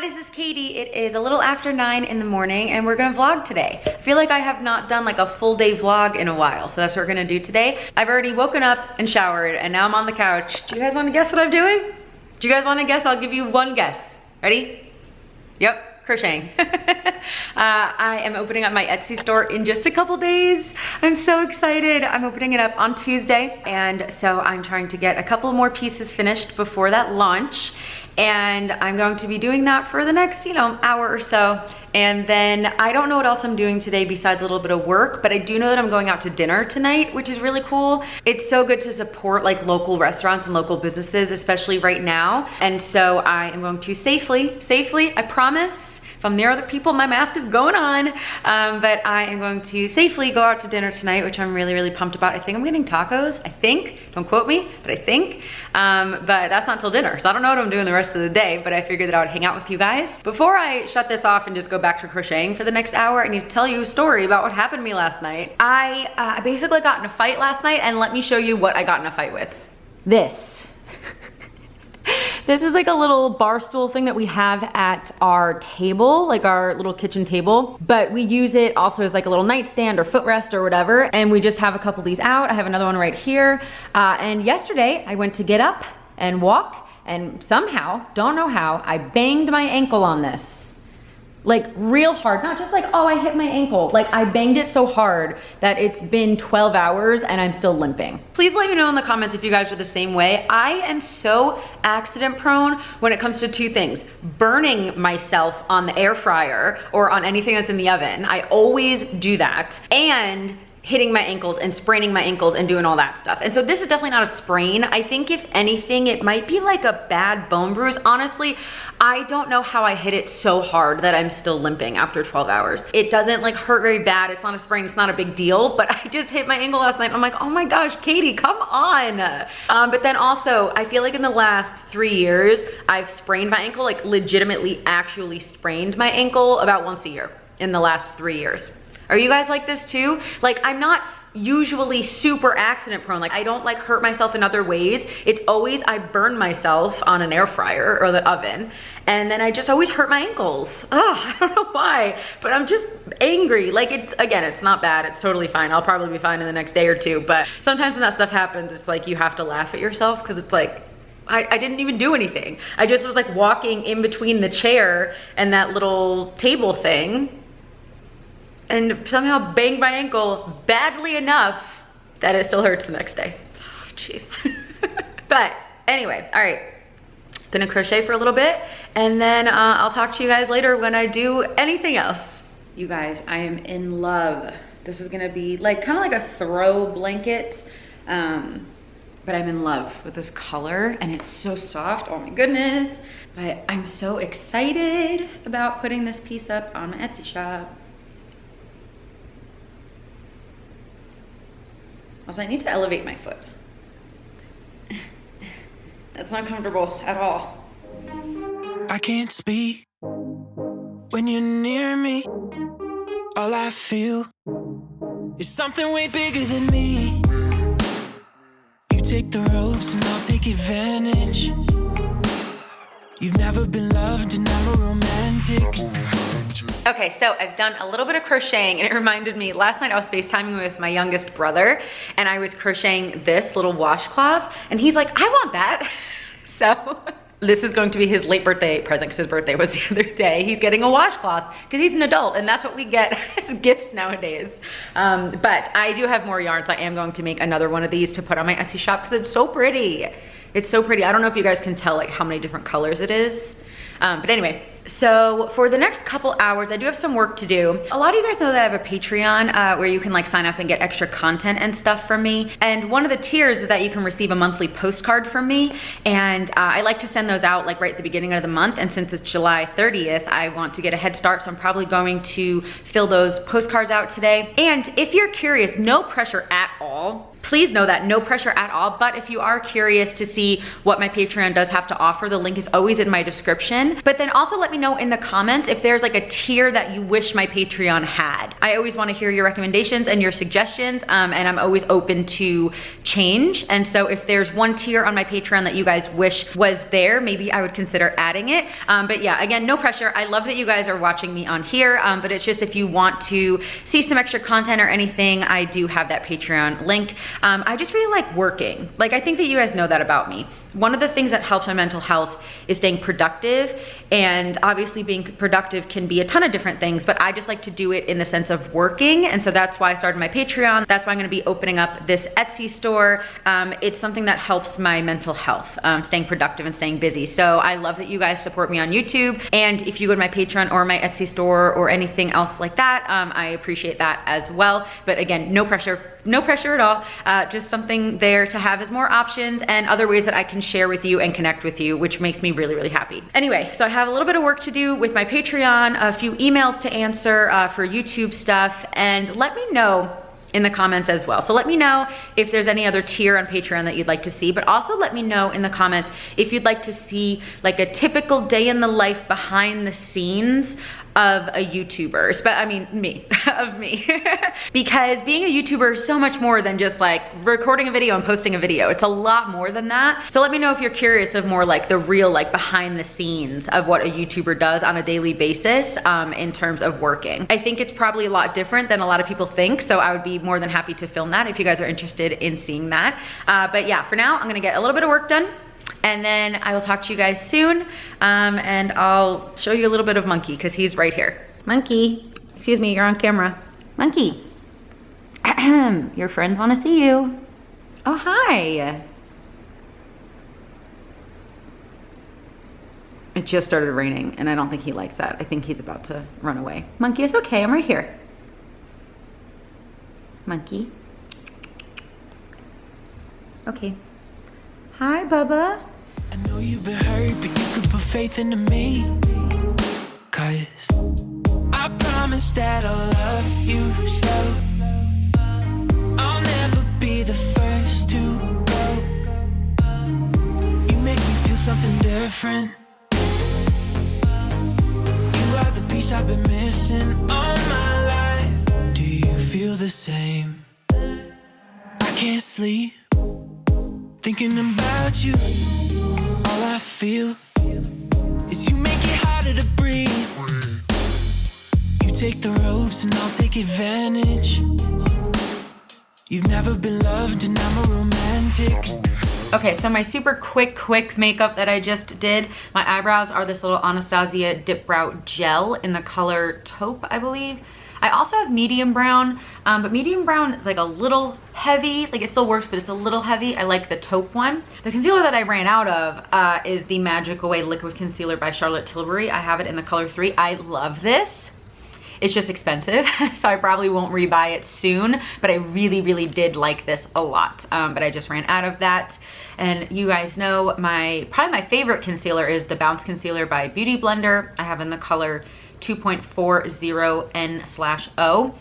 this is Katie. It is a little after 9 in the morning and we're gonna vlog today. I feel like I have not done like a full day vlog in a while, so that's what we're gonna do today. I've already woken up and showered and now I'm on the couch. Do you guys wanna guess what I'm doing? Do you guys wanna guess? I'll give you one guess. Ready? Yep, crocheting. I am opening up my Etsy store in just a couple days. I'm so excited. I'm opening it up on Tuesday, and so I'm trying to get a couple more pieces finished before that launch. And I'm going to be doing that for the next, hour or so. And then I don't know what else I'm doing today besides a little bit of work, but I do know that I'm going out to dinner tonight, which is really cool. It's so good to support like local restaurants and local businesses, especially right now. And so I am going to safely, I promise, if I'm near other people, my mask is going on, but I am going to safely go out to dinner tonight, which I'm really, really pumped about. I think I'm getting tacos, I think. Don't quote me, but I think. But that's not till dinner, so I don't know what I'm doing the rest of the day, but I figured that I would hang out with you guys. Before I shut this off and just go back to crocheting for the next hour, I need to tell you a story about what happened to me last night. I basically got in a fight last night, and let me show you what I got in a fight with. This. This is like a little bar stool thing that we have at our table, like our little kitchen table, but we use it also as like a little nightstand or footrest or whatever, and we just have a couple of these out. I have another one right here, and yesterday I went to get up and walk, and somehow, don't know how, I banged my ankle on this. Like real hard, not just like, oh, I hit my ankle. Like I banged it so hard that it's been 12 hours and I'm still limping. Please let me know in the comments if you guys are the same way. I am so accident prone when it comes to two things: burning myself on the air fryer or on anything that's in the oven. I always do that. And hitting my ankles and spraining my ankles and doing all that stuff. And so this is definitely not a sprain. I think if anything, it might be like a bad bone bruise. Honestly, I don't know how I hit it so hard that I'm still limping after 12 hours. It doesn't like hurt very bad. It's not a sprain, it's not a big deal, but I just hit my ankle last night. I'm like, oh my gosh, Katie, come on. But then also, I feel like in the last 3 years, I've sprained my ankle, like legitimately actually sprained my ankle about once a year in the last 3 years. Are you guys like this too? Like I'm not usually super accident prone. Like I don't like hurt myself in other ways. It's always I burn myself on an air fryer or the oven, and then I just always hurt my ankles. I don't know why, but I'm just angry. Like it's not bad. It's totally fine. I'll probably be fine in the next day or two, but sometimes when that stuff happens, it's like you have to laugh at yourself because it's like, I didn't even do anything. I just was like walking in between the chair and that little table thing, and somehow banged my ankle badly enough that it still hurts the next day. Jeez. But anyway, all right. Gonna crochet for a little bit, and then I'll talk to you guys later when I do anything else. You guys, I am in love. This is gonna be like kind of like a throw blanket, but I'm in love with this color, and it's so soft. Oh my goodness. But I'm so excited about putting this piece up on my Etsy shop. Also, I need to elevate my foot. That's not comfortable at all. I can't speak when you're near me. All I feel is something way bigger than me. You take the ropes and I'll take advantage. You've never been loved and I'm a romantic. Okay, so I've done a little bit of crocheting, and it reminded me, last night I was FaceTiming with my youngest brother, and I was crocheting this little washcloth, and he's like, I want that. So this is going to be his late birthday present, because his birthday was the other day. He's getting a washcloth because he's an adult, and that's what we get as gifts nowadays. But I do have more yarns. I am going to make another one of these to put on my Etsy shop because it's so pretty. It's so pretty. I don't know if you guys can tell like how many different colors it is. But anyway, so for the next couple hours, I do have some work to do. A lot of you guys know that I have a Patreon where you can like sign up and get extra content and stuff from me. And one of the tiers is that you can receive a monthly postcard from me. And I like to send those out like right at the beginning of the month. And since it's July 30th, I want to get a head start. So I'm probably going to fill those postcards out today. And if you're curious, no pressure at all. please know that, no pressure at all. But if you are curious to see what my Patreon does have to offer, the link is always in my description. But then also let me know in the comments if there's like a tier that you wish my Patreon had. I always want to hear your recommendations and your suggestions, and I'm always open to change. And so if there's one tier on my Patreon that you guys wish was there, maybe I would consider adding it. But yeah, again, no pressure. I love that you guys are watching me on here, but it's just if you want to see some extra content or anything, I do have that Patreon link. I just really like working. Like, I think that you guys know that about me. One of the things that helps my mental health is staying productive, and obviously being productive can be a ton of different things, but I just like to do it in the sense of working. And so that's why I started my Patreon. That's why I'm gonna be opening up this Etsy store. It's something that helps my mental health, staying productive and staying busy. So I love that you guys support me on YouTube. And if you go to my Patreon or my Etsy store or anything else like that, I appreciate that as well. But again, no pressure at all. Just something there to have as more options and other ways that I can share with you and connect with you, which makes me really, really happy. Anyway, so I have a little bit of work to do with my Patreon, a few emails to answer for YouTube stuff, and let me know in the comments as well. So let me know if there's any other tier on Patreon that you'd like to see, but also let me know in the comments if you'd like to see like a typical day in the life behind the scenes of a YouTuber, but I mean me, of me. Because being a YouTuber is so much more than just like recording a video and posting a video. It's a lot more than that. So let me know if you're curious of more like the real like behind the scenes of what a YouTuber does on a daily basis in terms of working. I think it's probably a lot different than a lot of people think, so I would be more than happy to film that if you guys are interested in seeing that. But yeah, for now, I'm gonna get a little bit of work done, and then I will talk to you guys soon, and I'll show you a little bit of Monkey because he's right here. Monkey, excuse me, you're on camera. Monkey, your friends want to see you. Oh, hi. It just started raining and I don't think he likes that. I think he's about to run away. Monkey, it's okay, I'm right here. Monkey. Okay. Hi, Bubba. I know you've been hurt, but you could put faith into me. 'Cause I promise that I'll love you slow. I'll never be the first to go. You make me feel something different. You are the piece I've been missing all my life. Do you feel the same? I can't sleep thinking about you. All I feel is you make it harder to breathe. You take the ropes and I'll take advantage. You've never been loved and I'm a romantic. Okay, so my super quick makeup that I just did, my eyebrows are this little Anastasia Dip Brow Gel in the color Taupe, I believe. I also have medium brown, but medium brown is like a little heavy. Like, it still works, but it's a little heavy. I like the taupe one. The concealer that I ran out of is the Magic Away Liquid Concealer by Charlotte Tilbury. I have it in the color 3. I love this. It's just expensive, so I probably won't rebuy it soon, but I really did like this a lot. But I just ran out of that. And you guys know probably my favorite concealer is the Bounce Concealer by Beauty Blender. I have in the color 2.40N/O.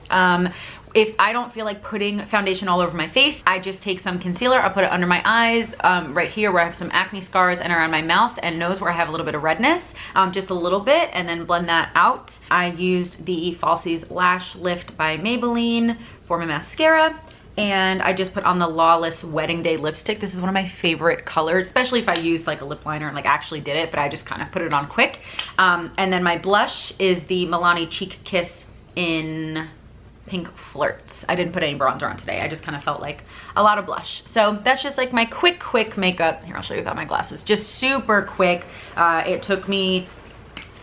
If I don't feel like putting foundation all over my face, I just take some concealer, I'll put it under my eyes, right here where I have some acne scars, and around my mouth and nose where I have a little bit of redness, just a little bit, and then blend that out. I used the Falsies Lash Lift by Maybelline for my mascara, and I just put on the Lawless Wedding Day lipstick. This is one of my favorite colors, especially if I used like a lip liner and like actually did it, but I just kind of put it on quick. And then my blush is the Milani Cheek Kiss in Pink Flirts. I didn't put any bronzer on today. I just kind of felt like a lot of blush. So that's just like my quick makeup. Here, I'll show you without my glasses. Just super quick. It took me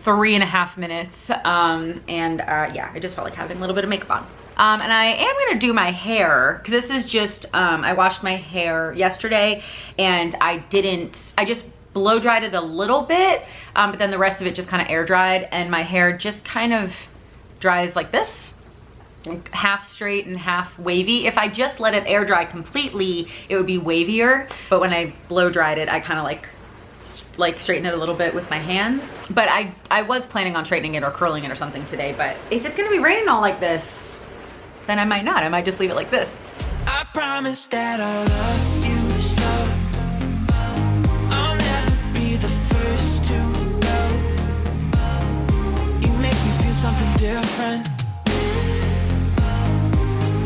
3.5 minutes. Yeah, I just felt like having a little bit of makeup on. And I am gonna do my hair, because this is just, I washed my hair yesterday and I just blow dried it a little bit, but then the rest of it just kind of air dried, and my hair just kind of dries like this, like half straight and half wavy. If I just let it air dry completely, it would be wavier, but when I blow dried it, I kind of like straighten it a little bit with my hands. But I was planning on straightening it or curling it or something today, but if it's gonna be raining all like this, then I might not. I might just leave it like this. I promise that I'll love you slow. I'll never be the first to go. You make me feel something different.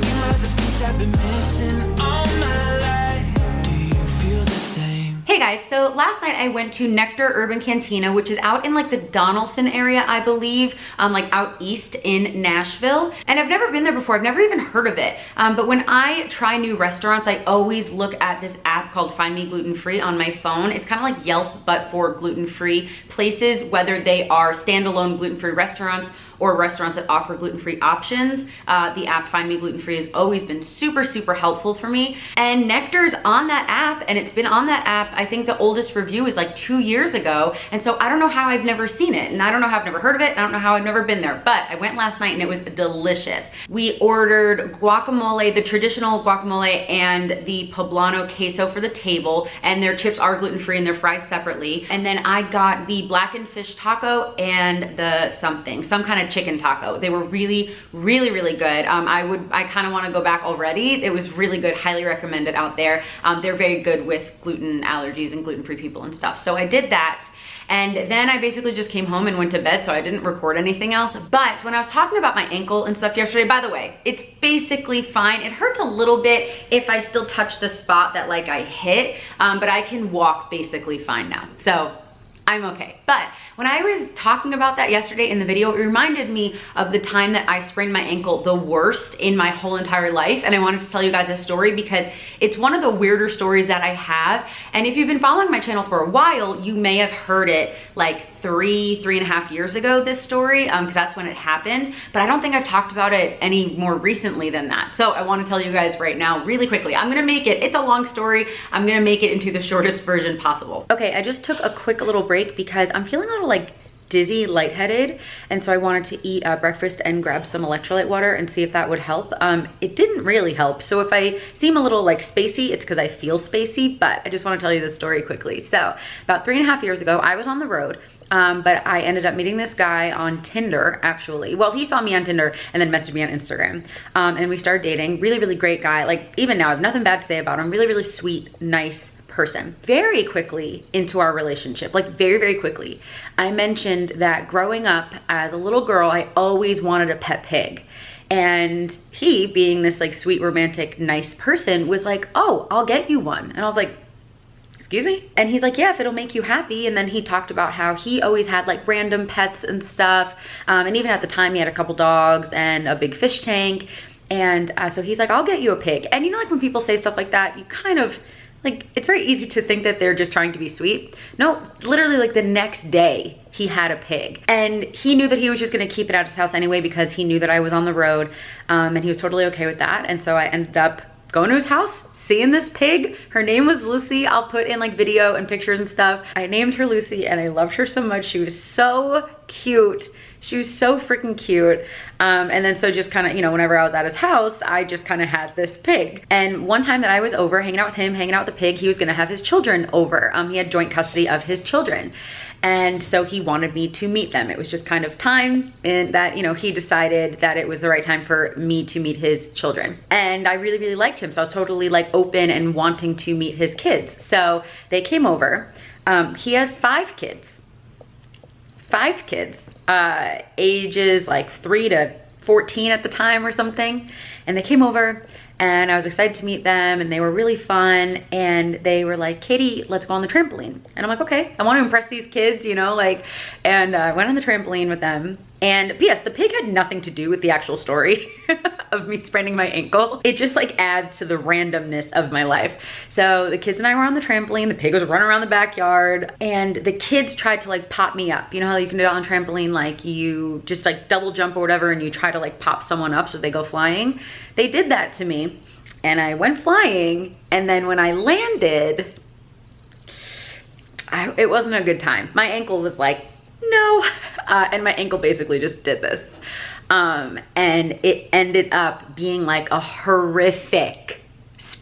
You are the piece I've been missing all my life. Do you feel the same? Hey guys, so last night I went to Nectar Urban Cantina, which is out in like the Donaldson area, I believe, like out east in Nashville. And I've never been there before. I've never even heard of it. But when I try new restaurants, I always look at this app called Find Me Gluten Free on my phone. It's kind of like Yelp, but for gluten-free places, whether they are standalone gluten-free restaurants or restaurants that offer gluten-free options. The app Find Me Gluten Free has always been super, super helpful for me. And Nectar's on that app, and it's been on that app, I think the oldest review is like 2 years ago. And so I don't know how I've never seen it, and I don't know how I've never heard of it, and I don't know how I've never been there, but I went last night and it was delicious. We ordered guacamole, the traditional guacamole, and the poblano queso for the table, and their chips are gluten-free and they're fried separately. And then I got the blackened fish taco and the some kind of chicken taco. They were really, really, really good. I kind of want to go back already. It was really good. Highly recommend it out there. They're very good with gluten allergies and gluten-free people and stuff. So I did that. And then I basically just came home and went to bed, so I didn't record anything else. But when I was talking about my ankle and stuff yesterday, by the way, it's basically fine. It hurts a little bit if I still touch the spot that like I hit, but I can walk basically fine now. So I'm okay. But when I was talking about that yesterday in the video, it reminded me of the time that I sprained my ankle the worst in my whole entire life. And I wanted to tell you guys a story because it's one of the weirder stories that I have. And if you've been following my channel for a while, you may have heard it like three and a half years ago, this story, because that's when it happened. But I don't think I've talked about it any more recently than that. So I want to tell you guys right now really quickly. I'm gonna make it, it's a long story, I'm gonna make it into the shortest version possible. Okay, I just took a quick little break because I'm feeling a little like dizzy, lightheaded, and so I wanted to eat breakfast and grab some electrolyte water and see if that would help. It didn't really help, so if I seem a little like spacey, it's because I feel spacey, but I just want to tell you this story quickly. So about 3.5 years ago, I was on the road, but I ended up meeting this guy on Tinder, actually. Well, he saw me on Tinder and then messaged me on Instagram, and we started dating. Really, really great guy. Like, even now, I have nothing bad to say about him. Really, really sweet, nice person. Very quickly into our relationship, like very, very quickly, I mentioned that growing up as a little girl, I always wanted a pet pig. And he, being this like sweet, romantic, nice person, was like, oh, I'll get you one. And I was like, excuse me? And he's like, yeah, if it'll make you happy. And then he talked about how he always had like random pets and stuff. And even at the time he had a couple dogs and a big fish tank. And so he's like, I'll get you a pig. And you know, like when people say stuff like that, you kind of, like, it's very easy to think that they're just trying to be sweet. No, literally like the next day he had a pig, and he knew that he was just gonna keep it at his house anyway because he knew that I was on the road, and he was totally okay with that. And so I ended up going to his house, seeing this pig. Her name was Lucy. I'll put in like video and pictures and stuff. I named her Lucy and I loved her so much. She was so cute. She was so freaking cute. And then so just kind of, you know, whenever I was at his house, I just kind of had this pig. And one time that I was over hanging out with him, hanging out with the pig, he was gonna have his children over. He had joint custody of his children. And so he wanted me to meet them. It was just kind of time and that, you know, he decided that it was the right time for me to meet his children. And I really, really liked him. So I was totally like open and wanting to meet his kids. So they came over. He has 5 kids. 5 kids. Ages like 3 to 14 at the time or something. And they came over and I was excited to meet them and they were really fun. And they were like, Katie, let's go on the trampoline. And I'm like, okay, I want to impress these kids, you know, like, and I went on the trampoline with them. And P.S. the pig had nothing to do with the actual story of me spraining my ankle. It just like adds to the randomness of my life. So the kids and I were on the trampoline, the pig was running around the backyard, and the kids tried to like pop me up. You know how you can do it on trampoline, like you just like double jump or whatever and you try to like pop someone up so they go flying? They did that to me and I went flying, and then when I landed, it wasn't a good time. My ankle was like, no. And my ankle basically just did this. And it ended up being like a horrific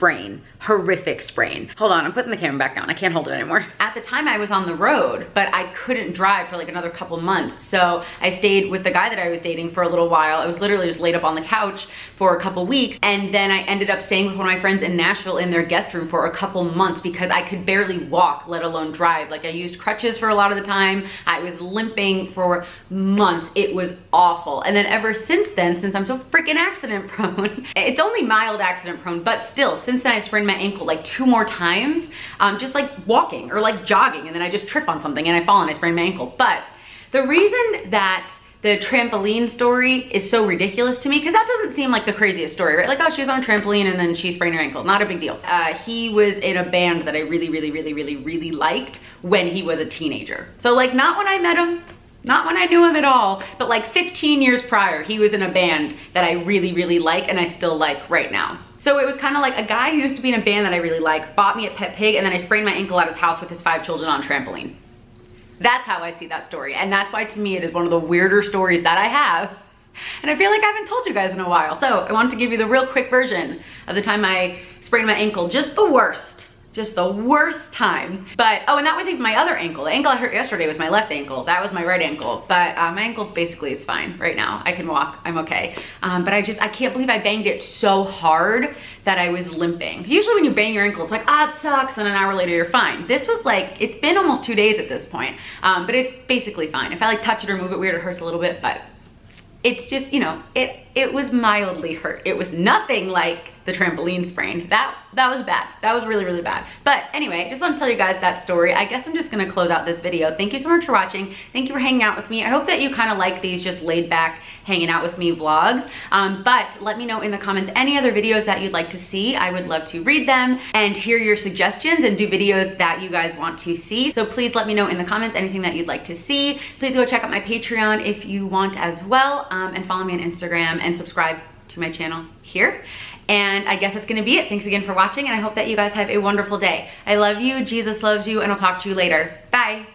sprain, horrific sprain. Hold on, I'm putting the camera back down. I can't hold it anymore. At the time I was on the road, but I couldn't drive for like another couple months. So I stayed with the guy that I was dating for a little while. I was literally just laid up on the couch for a couple weeks. And then I ended up staying with one of my friends in Nashville in their guest room for a couple months because I could barely walk, let alone drive. Like I used crutches for a lot of the time. I was limping for months. It was awful. And then ever since then, since I'm so freaking accident prone, it's only mild accident prone, but still, since then I sprained my ankle like 2 more times, just like walking or like jogging, and then I just trip on something and I fall and I sprain my ankle. But the reason that the trampoline story is so ridiculous to me, because that doesn't seem like the craziest story, right? Like, oh, she was on a trampoline and then she sprained her ankle. Not a big deal. He was in a band that I really liked when he was a teenager. So like, not when I met him, not when I knew him at all, but like 15 years prior, he was in a band that I really like and I still like right now. So it was kind of like a guy who used to be in a band that I really like bought me a pet pig, and then I sprained my ankle at his house with his 5 children on a trampoline. That's how I see that story. And that's why to me it is one of the weirder stories that I have. And I feel like I haven't told you guys in a while. So I wanted to give you the real quick version of the time I sprained my ankle. Just the worst time. But, oh, and that was even my other ankle. The ankle I hurt yesterday was my left ankle. That was my right ankle. But my ankle basically is fine right now. I can walk, I'm okay. But I can't believe I banged it so hard that I was limping. Usually when you bang your ankle, it's like, ah, it sucks, and an hour later you're fine. This was like, it's been almost 2 days at this point, but it's basically fine. If I like touch it or move it weird, it hurts a little bit, but it's just, you know, it was mildly hurt. It was nothing like the trampoline sprain. That was bad. That was really bad. But anyway, just want to tell you guys that story. I guess I'm just gonna close out this video. Thank you so much for watching. Thank you for hanging out with me. I hope that you kind of like these just laid back, hanging out with me vlogs. But let me know in the comments any other videos that you'd like to see. I would love to read them and hear your suggestions and do videos that you guys want to see. So please let me know in the comments anything that you'd like to see. Please go check out my Patreon if you want as well, and follow me on Instagram and subscribe to my channel here. And I guess that's gonna be it. Thanks again for watching, and I hope that you guys have a wonderful day. I love you, Jesus loves you, and I'll talk to you later. Bye.